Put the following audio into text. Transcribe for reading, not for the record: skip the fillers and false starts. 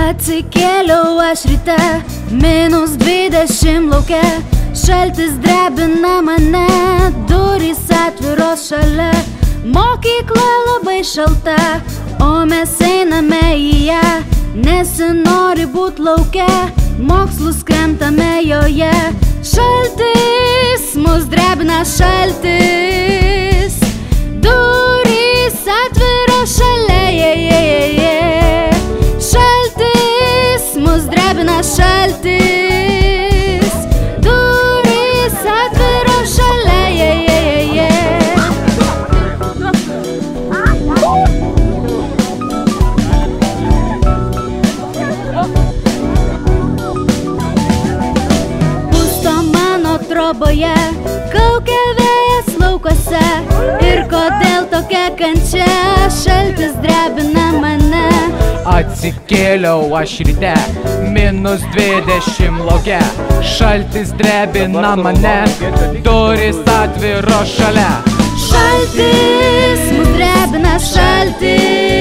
Atsikėliau aš ryte, -20 lauke, šaltis drebina mane, durys atviros šalia, mokykla labai šalta, o mes einame į ją, nesinori būt lauke, mokslus kremtame joje, šaltis mus drebina, šaltis, durys atviros šalia, šaltis mus drebina, šaltis, durys atviros šalia, pusto mano troboje, kaukia vėjas laukuose, ir kodėl tokia kančia, šaltis drebina mane. Atsikėliau aš ryte, -20 lauke, šaltis drebina mane, durys atviros šalia. Šaltis mus drebina, šaltis.